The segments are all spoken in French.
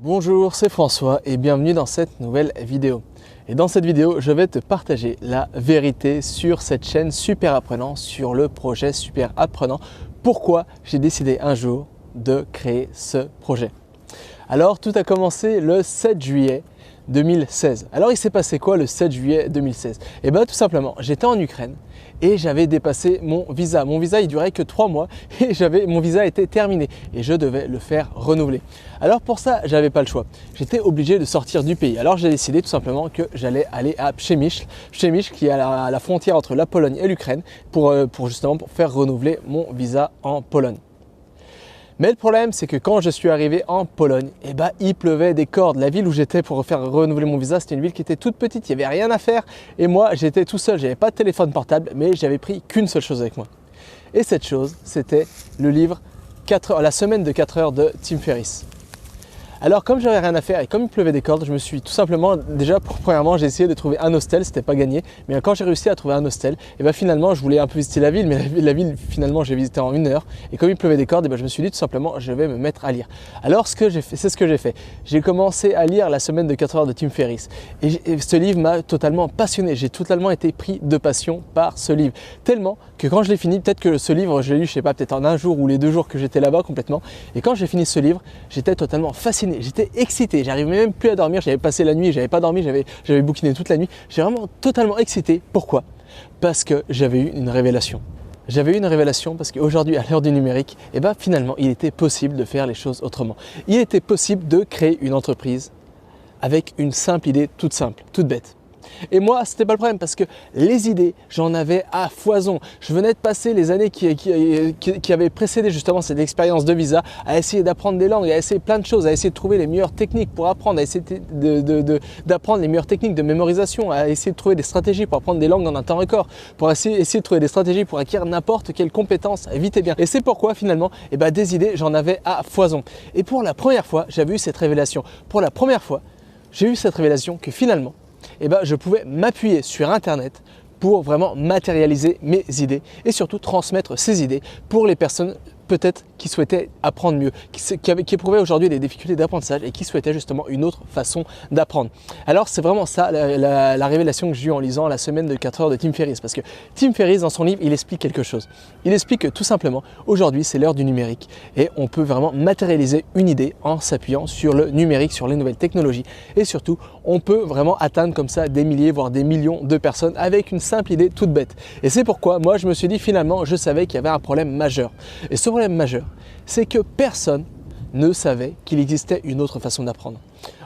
Bonjour, c'est François et bienvenue dans cette nouvelle vidéo. Et dans cette vidéo, je vais te partager la vérité sur cette chaîne Super Apprenant, sur le projet Super Apprenant. Pourquoi j'ai décidé un jour de créer ce projet. Alors, tout a commencé le 7 juillet 2016. Alors, il s'est passé quoi le 7 juillet 2016? Eh bien, tout simplement, j'étais en Ukraine et j'avais dépassé mon visa. Mon visa, il durait que 3 mois et mon visa était terminé et je devais le faire renouveler. Alors, pour ça, j'avais pas le choix. J'étais obligé de sortir du pays. Alors, j'ai décidé tout simplement que j'allais aller à Przemyśl, qui est à la frontière entre la Pologne et l'Ukraine pour faire renouveler mon visa en Pologne. Mais le problème, c'est que quand je suis arrivé en Pologne, il pleuvait des cordes. La ville où j'étais pour faire renouveler mon visa, c'était une ville qui était toute petite, il n'y avait rien à faire. Et moi, j'étais tout seul, j'avais pas de téléphone portable, mais j'avais pris qu'une seule chose avec moi. Et cette chose, c'était le livre La semaine de 4 heures de Tim Ferriss. Alors comme j'avais rien à faire et comme il pleuvait des cordes, je me suis tout simplement, premièrement j'ai essayé de trouver un hostel, c'était pas gagné, mais quand j'ai réussi à trouver un hostel, finalement je voulais un peu visiter la ville, mais la ville finalement j'ai visité en 1 heure et comme il pleuvait des cordes, je me suis dit tout simplement je vais me mettre à lire. Alors c'est ce que j'ai fait, j'ai commencé à lire La semaine de 4 heures de Tim Ferriss et ce livre m'a totalement passionné, j'ai totalement été pris de passion par ce livre, tellement que quand je l'ai fini, peut-être que ce livre je l'ai lu, je sais pas, peut-être en un jour ou les 2 jours que j'étais là-bas complètement, et quand j'ai fini ce livre, j'étais totalement fasciné. J'étais excité, j'arrivais même plus à dormir, j'avais passé la nuit, j'avais pas dormi, j'avais bouquiné toute la nuit. J'étais vraiment totalement excité. Pourquoi? Parce que j'avais eu une révélation. J'avais eu une révélation parce qu'aujourd'hui, à l'heure du numérique, finalement, il était possible de faire les choses autrement. Il était possible de créer une entreprise avec une simple idée toute simple, toute bête. Et moi, c'était pas le problème parce que les idées, j'en avais à foison. Je venais de passer les années qui avaient précédé justement cette expérience de visa à essayer d'apprendre des langues, à essayer plein de choses, à essayer de trouver les meilleures techniques pour apprendre, à essayer d'apprendre les meilleures techniques de mémorisation, à essayer de trouver des stratégies pour apprendre des langues en un temps record, pour essayer de trouver des stratégies pour acquérir n'importe quelle compétence vite et bien. Et c'est pourquoi finalement, des idées, j'en avais à foison. Et pour la première fois, j'avais eu cette révélation. Pour la première fois, j'ai eu cette révélation que finalement, je pouvais m'appuyer sur Internet pour vraiment matérialiser mes idées et surtout transmettre ces idées pour les personnes peut-être qui souhaitaient apprendre mieux, qui éprouvaient aujourd'hui des difficultés d'apprentissage et qui souhaitaient justement une autre façon d'apprendre. Alors c'est vraiment ça la révélation que j'ai eue en lisant La semaine de 4 heures de Tim Ferriss, parce que Tim Ferriss dans son livre il explique quelque chose. Il explique que tout simplement aujourd'hui c'est l'heure du numérique et on peut vraiment matérialiser une idée en s'appuyant sur le numérique, sur les nouvelles technologies et surtout on peut vraiment atteindre comme ça des milliers voire des millions de personnes avec une simple idée toute bête. Et c'est pourquoi moi je me suis dit finalement je savais qu'il y avait un problème majeur. Et ce problème majeur, c'est que personne ne savait qu'il existait une autre façon d'apprendre.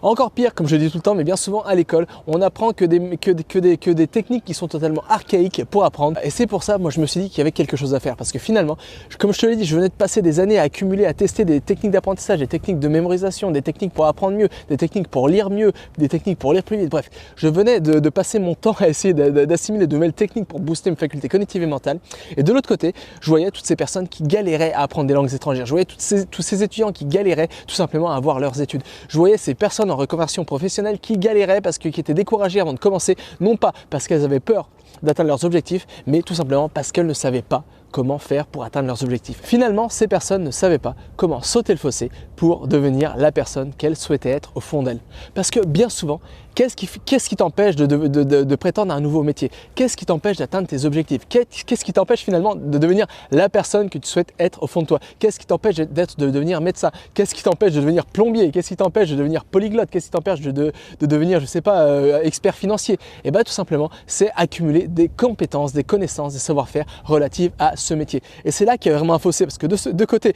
Encore pire, comme je dis tout le temps, mais bien souvent à l'école, on apprend que des techniques qui sont totalement archaïques pour apprendre. Et c'est pour ça, moi je me suis dit qu'il y avait quelque chose à faire. Parce que finalement, comme je te l'ai dit, je venais de passer des années à accumuler, à tester des techniques d'apprentissage, des techniques de mémorisation, des techniques pour apprendre mieux, des techniques pour lire mieux, des techniques pour lire plus vite. Bref, je venais de passer mon temps à essayer d'assimiler de nouvelles techniques pour booster mes facultés cognitives et mentales. Et de l'autre côté, je voyais toutes ces personnes qui galéraient à apprendre des langues étrangères. Je voyais tous ces étudiants qui galéraient tout simplement à avoir leurs études. Je voyais ces personnes en reconversion professionnelle qui galéraient qui étaient découragées avant de commencer, non pas parce qu'elles avaient peur d'atteindre leurs objectifs, mais tout simplement parce qu'elles ne savaient pas comment faire pour atteindre leurs objectifs. Finalement, ces personnes ne savaient pas comment sauter le fossé pour devenir la personne qu'elles souhaitaient être au fond d'elles. Parce que bien souvent, qu'est-ce qui t'empêche de prétendre à un nouveau métier? Qu'est-ce qui t'empêche d'atteindre tes objectifs? Qu'est-ce qui t'empêche finalement de devenir la personne que tu souhaites être au fond de toi? Qu'est-ce qui t'empêche de devenir médecin? Qu'est-ce qui t'empêche de devenir plombier? Qu'est-ce qui t'empêche de devenir polyglotte? Qu'est-ce qui t'empêche de devenir, je sais pas, expert financier? Et tout simplement, c'est accumuler des compétences, des connaissances, des savoir-faire relatifs à ce métier. Et c'est là qu'il y a vraiment un fossé parce que de côté,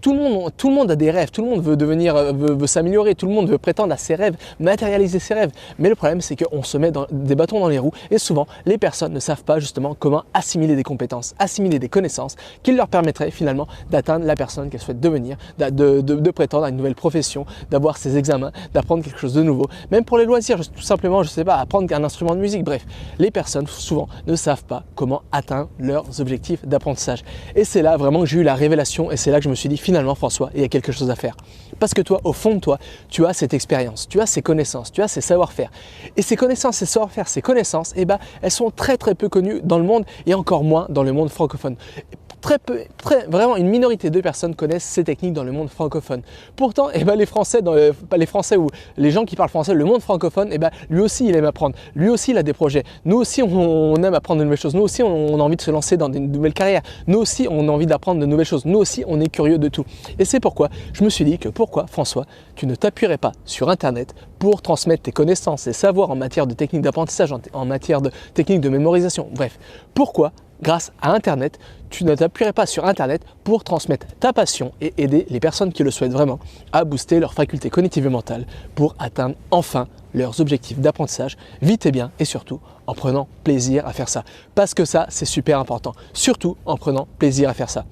tout le monde a des rêves, tout le monde veut s'améliorer, tout le monde veut prétendre à ses rêves, matérialiser ses rêves. Mais le problème, c'est qu'on se met des bâtons dans les roues et souvent, les personnes ne savent pas justement comment assimiler des compétences, assimiler des connaissances qui leur permettraient finalement d'atteindre la personne qu'elles souhaitent devenir, de prétendre à une nouvelle profession, d'avoir ses examens, d'apprendre quelque chose de nouveau. Même pour les loisirs, tout simplement, je sais pas, apprendre un instrument de musique. Bref, les personnes souvent ne savent pas comment atteindre leurs objectifs d'apprentissage. Et c'est là vraiment que j'ai eu la révélation et c'est là que je me suis dit finalement François, il y a quelque chose à faire. Parce que toi, au fond de toi, tu as cette expérience, tu as ces connaissances, tu as ces savoir-faire. Et ces connaissances, ces savoir-faire, ces connaissances, elles sont très très peu connues dans le monde et encore moins dans le monde francophone. vraiment une minorité de personnes connaissent ces techniques dans le monde francophone. Pourtant, les Français, les Français ou les gens qui parlent français, le monde francophone, lui aussi il aime apprendre, lui aussi il a des projets, nous aussi on aime apprendre de nouvelles choses, nous aussi on a envie de se lancer dans des nouvelles carrières, nous aussi on a envie d'apprendre de nouvelles choses, nous aussi on est curieux de tout. Et c'est pourquoi je me suis dit que pourquoi François, tu ne t'appuierais pas sur Internet pour transmettre tes connaissances et savoirs en matière de techniques d'apprentissage, en matière de techniques de mémorisation, bref, pourquoi grâce à Internet, tu ne t'appuierais pas sur Internet pour transmettre ta passion et aider les personnes qui le souhaitent vraiment à booster leurs facultés cognitives et mentales pour atteindre enfin leurs objectifs d'apprentissage vite et bien et surtout en prenant plaisir à faire ça. Parce que ça, c'est super important. Surtout en prenant plaisir à faire ça.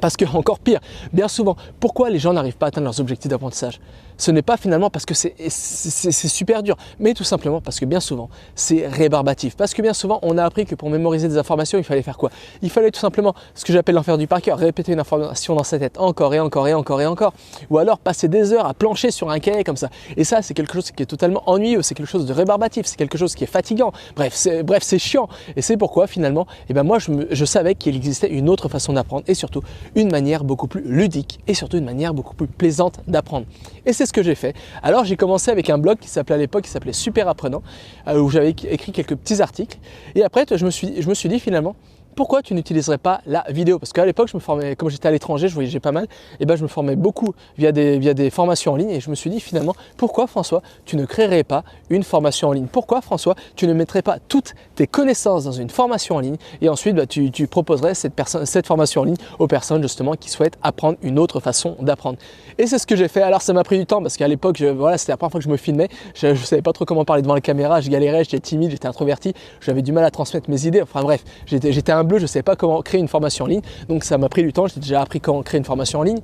Parce que, encore pire, bien souvent, pourquoi les gens n'arrivent pas à atteindre leurs objectifs d'apprentissage? Ce n'est pas finalement parce que c'est super dur, mais tout simplement parce que bien souvent, c'est rébarbatif. Parce que bien souvent, on a appris que pour mémoriser des informations, il fallait faire quoi? Il fallait tout simplement, ce que j'appelle l'enfer du par cœur, répéter une information dans sa tête encore et encore et encore et encore. Ou alors passer des heures à plancher sur un cahier comme ça. Et ça, c'est quelque chose qui est totalement ennuyeux, c'est quelque chose de rébarbatif, c'est quelque chose qui est fatigant. Bref, c'est chiant. Et c'est pourquoi finalement, moi, je savais qu'il existait une autre façon d'apprendre et surtout une manière beaucoup plus ludique et surtout une manière beaucoup plus plaisante d'apprendre. Et c'est ce que j'ai fait. Alors j'ai commencé avec un blog qui s'appelait à l'époque, Super Apprenant, où j'avais écrit quelques petits articles. Et après, je me suis dit finalement, pourquoi tu n'utiliserais pas la vidéo? Parce qu'à l'époque, je me formais, comme j'étais à l'étranger, je voyageais pas mal, et je me formais beaucoup via des formations en ligne et je me suis dit finalement, pourquoi François, tu ne créerais pas une formation en ligne? Pourquoi François, tu ne mettrais pas toutes tes connaissances dans une formation en ligne et ensuite tu proposerais cette formation en ligne aux personnes justement qui souhaitent apprendre une autre façon d'apprendre? Et c'est ce que j'ai fait. Alors ça m'a pris du temps parce qu'à l'époque, c'était la première fois que je me filmais, je ne savais pas trop comment parler devant la caméra, je galérais, j'étais timide, j'étais introverti, j'avais du mal à transmettre mes idées, enfin bref, j'étais un bleu, je ne savais pas comment créer une formation en ligne, donc ça m'a pris du temps, j'ai déjà appris comment créer une formation en ligne.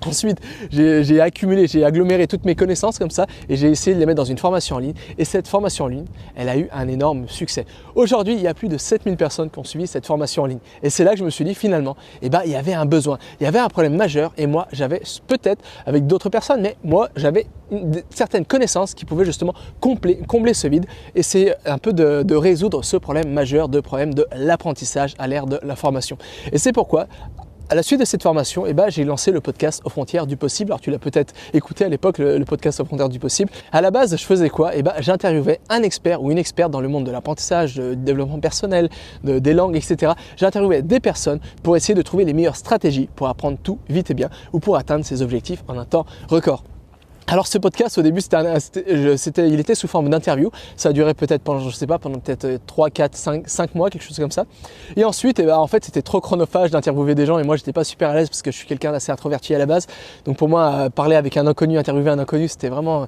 Ensuite, j'ai aggloméré toutes mes connaissances comme ça et j'ai essayé de les mettre dans une formation en ligne. Et cette formation en ligne, elle a eu un énorme succès. Aujourd'hui, il y a plus de 7000 personnes qui ont suivi cette formation en ligne. Et c'est là que je me suis dit finalement, il y avait un besoin, il y avait un problème majeur et moi, j'avais peut-être avec d'autres personnes, mais moi, j'avais certaines connaissances qui pouvaient justement combler ce vide. Et c'est un peu de résoudre ce problème majeur, de problème de l'apprentissage à l'ère de la formation. Et c'est pourquoi, à la suite de cette formation, j'ai lancé le podcast Aux Frontières du Possible. Alors tu l'as peut-être écouté à l'époque, le podcast Aux Frontières du Possible. À la base, je faisais quoi? J'interviewais un expert ou une experte dans le monde de l'apprentissage, du développement personnel, des langues, etc. J'interviewais des personnes pour essayer de trouver les meilleures stratégies pour apprendre tout vite et bien ou pour atteindre ses objectifs en un temps record. Alors ce podcast au début il était sous forme d'interview, ça a duré peut-être pendant, je sais pas, pendant peut-être 3, 4, 5 mois, quelque chose comme ça. Et ensuite, en fait c'était trop chronophage d'interviewer des gens et moi j'étais pas super à l'aise parce que je suis quelqu'un d'assez introverti à la base. Donc pour moi, parler avec un inconnu, interviewer un inconnu, c'était vraiment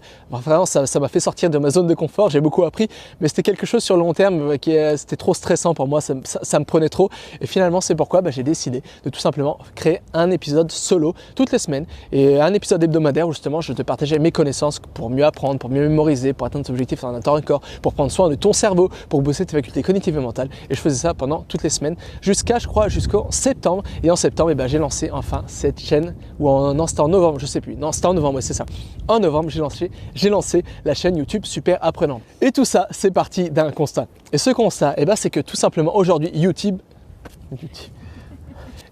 ça m'a fait sortir de ma zone de confort, j'ai beaucoup appris, mais c'était quelque chose sur le long terme c'était trop stressant pour moi, ça me prenait trop. Et finalement c'est pourquoi j'ai décidé de tout simplement créer un épisode solo toutes les semaines et un épisode hebdomadaire où justement je te partage mes connaissances pour mieux apprendre, pour mieux mémoriser, pour atteindre tes objectifs en un temps record, pour prendre soin de ton cerveau, pour booster tes facultés cognitives et mentales. Et je faisais ça pendant toutes les semaines jusqu'en septembre. Et en septembre, j'ai lancé enfin cette chaîne, c'était en novembre, je sais plus. Non, c'était en novembre, c'est ça. En novembre, j'ai lancé la chaîne YouTube Super Apprenant. Et tout ça, c'est parti d'un constat. Et ce constat, c'est que tout simplement aujourd'hui,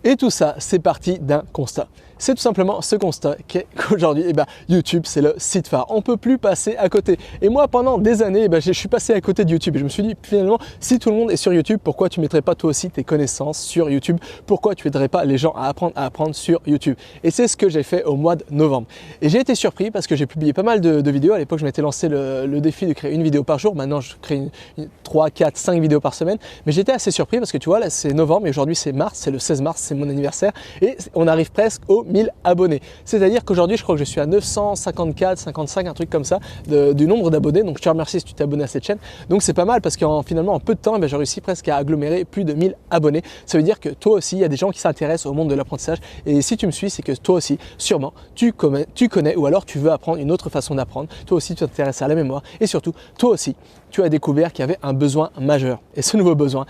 Et tout ça, c'est parti d'un constat. C'est tout simplement ce constat qu'aujourd'hui, YouTube, c'est le site phare. On ne peut plus passer à côté. Et moi, pendant des années, je suis passé à côté de YouTube. Et je me suis dit, finalement, si tout le monde est sur YouTube, pourquoi tu ne mettrais pas toi aussi tes connaissances sur YouTube? Pourquoi tu n'aiderais pas les gens à apprendre sur YouTube? Et c'est ce que j'ai fait au mois de novembre. Et j'ai été surpris parce que j'ai publié pas mal de vidéos. À l'époque, je m'étais lancé le défi de créer une vidéo par jour. Maintenant, je crée 3, 4, 5 vidéos par semaine. Mais j'étais assez surpris parce que tu vois, là, c'est novembre et aujourd'hui, c'est mars. C'est le 16 mars, c'est mon anniversaire. Et on arrive presque aux 1000 abonnés. C'est-à-dire qu'aujourd'hui, je crois que je suis à 954, 55, un truc comme ça, du nombre d'abonnés. Donc, je te remercie si tu t'es abonné à cette chaîne. Donc, c'est pas mal parce finalement, en peu de temps, j'ai réussi presque à agglomérer plus de 1000 abonnés. Ça veut dire que toi aussi, il y a des gens qui s'intéressent au monde de l'apprentissage. Et si tu me suis, c'est que toi aussi, sûrement, tu connais ou alors tu veux apprendre une autre façon d'apprendre. Toi aussi, tu t'intéresses à la mémoire. Et surtout, toi aussi, tu as découvert qu'il y avait un besoin majeur. Et ce nouveau besoin,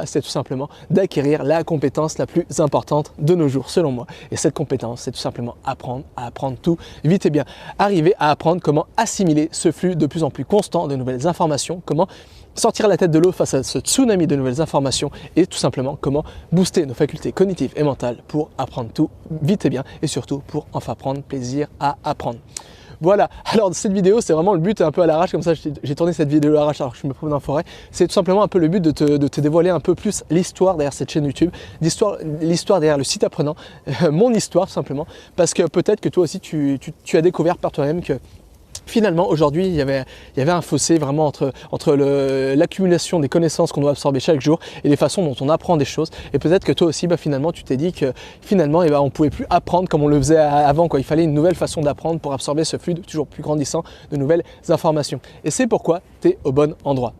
c'est tout simplement d'acquérir la compétence la plus importante de nos jours, selon moi. Et cette compétence, c'est tout simplement apprendre à apprendre tout vite et bien. Arriver à apprendre comment assimiler ce flux de plus en plus constant de nouvelles informations, comment sortir la tête de l'eau face à ce tsunami de nouvelles informations et tout simplement comment booster nos facultés cognitives et mentales pour apprendre tout vite et bien et surtout pour enfin prendre plaisir à apprendre. Voilà, alors cette vidéo c'est vraiment le but un peu à l'arrache, comme ça j'ai tourné cette vidéo à l'arrache alors que je me promène en forêt. C'est tout simplement un peu le but de te dévoiler un peu plus l'histoire derrière cette chaîne YouTube, l'histoire derrière le site apprenant, mon histoire tout simplement, parce que peut-être que toi aussi tu as découvert par toi-même que finalement, aujourd'hui, il y avait un fossé vraiment entre l'accumulation des connaissances qu'on doit absorber chaque jour et les façons dont on apprend des choses. Et peut-être que toi aussi, finalement, tu t'es dit que finalement, on ne pouvait plus apprendre comme on le faisait avant, quoi. Il fallait une nouvelle façon d'apprendre pour absorber ce flux toujours plus grandissant de nouvelles informations. Et c'est pourquoi tu es au bon endroit.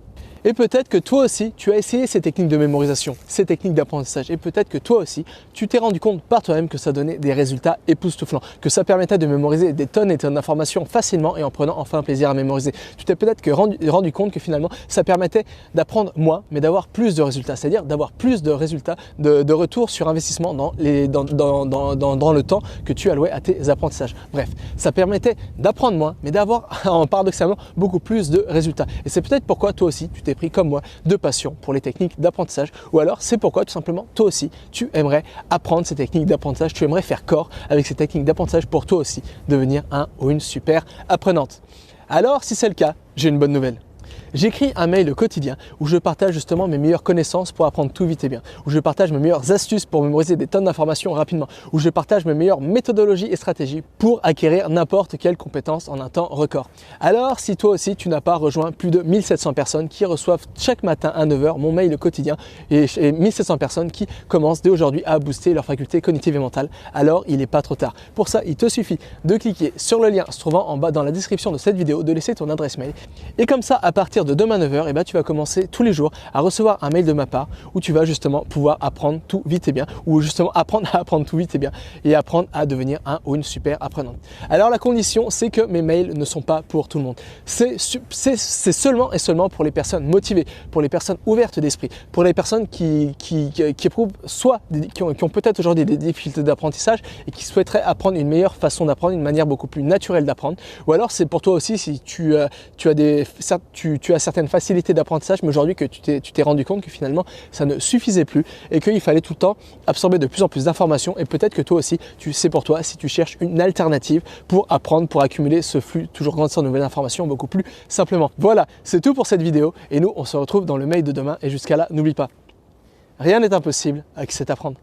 Et peut-être que toi aussi, tu as essayé ces techniques de mémorisation, ces techniques d'apprentissage. Et peut-être que toi aussi, tu t'es rendu compte par toi-même que ça donnait des résultats époustouflants, que ça permettait de mémoriser des tonnes et tonnes d'informations facilement et en prenant enfin plaisir à mémoriser. Tu t'es peut-être rendu compte que finalement, ça permettait d'apprendre moins, mais d'avoir plus de résultats, c'est-à-dire d'avoir plus de résultats, de retour sur investissement dans le temps que tu allouais à tes apprentissages. Bref, ça permettait d'apprendre moins, mais d'avoir paradoxalement beaucoup plus de résultats. Et c'est peut-être pourquoi toi aussi, tu t'es pris comme moi de passion pour les techniques d'apprentissage, ou alors c'est pourquoi tout simplement toi aussi tu aimerais apprendre ces techniques d'apprentissage, tu aimerais faire corps avec ces techniques d'apprentissage pour toi aussi devenir un ou une super apprenante. Alors si c'est le cas, j'ai une bonne nouvelle. J'écris un mail quotidien où je partage justement mes meilleures connaissances pour apprendre tout vite et bien, où je partage mes meilleures astuces pour mémoriser des tonnes d'informations rapidement, où je partage mes meilleures méthodologies et stratégies pour acquérir n'importe quelle compétence en un temps record. Alors si toi aussi tu n'as pas rejoint plus de 1700 personnes qui reçoivent chaque matin à 9 h mon mail quotidien et 1700 personnes qui commencent dès aujourd'hui à booster leurs facultés cognitives et mentales, alors il n'est pas trop tard. Pour ça, il te suffit de cliquer sur le lien se trouvant en bas dans la description de cette vidéo, de laisser ton adresse mail et comme ça à partir de demain 9 h, tu vas commencer tous les jours à recevoir un mail de ma part où tu vas justement pouvoir apprendre tout vite et bien, ou justement apprendre à apprendre tout vite et bien et apprendre à devenir un ou une super apprenante. Alors la condition, c'est que mes mails ne sont pas pour tout le monde. C'est seulement et seulement pour les personnes motivées, pour les personnes ouvertes d'esprit, pour les personnes qui éprouvent soit qui ont peut-être aujourd'hui des difficultés d'apprentissage et qui souhaiteraient apprendre une meilleure façon d'apprendre, une manière beaucoup plus naturelle d'apprendre, ou alors c'est pour toi aussi si tu as certaines facilités d'apprentissage, mais aujourd'hui que tu t'es rendu compte que finalement ça ne suffisait plus et qu'il fallait tout le temps absorber de plus en plus d'informations, et peut-être que toi aussi c'est pour toi si tu cherches une alternative pour apprendre, pour accumuler ce flux toujours grandissant de nouvelles informations beaucoup plus simplement. Voilà, c'est tout pour cette vidéo et nous on se retrouve dans le mail de demain, et jusqu'à là n'oublie pas, rien n'est impossible avec cet apprendre.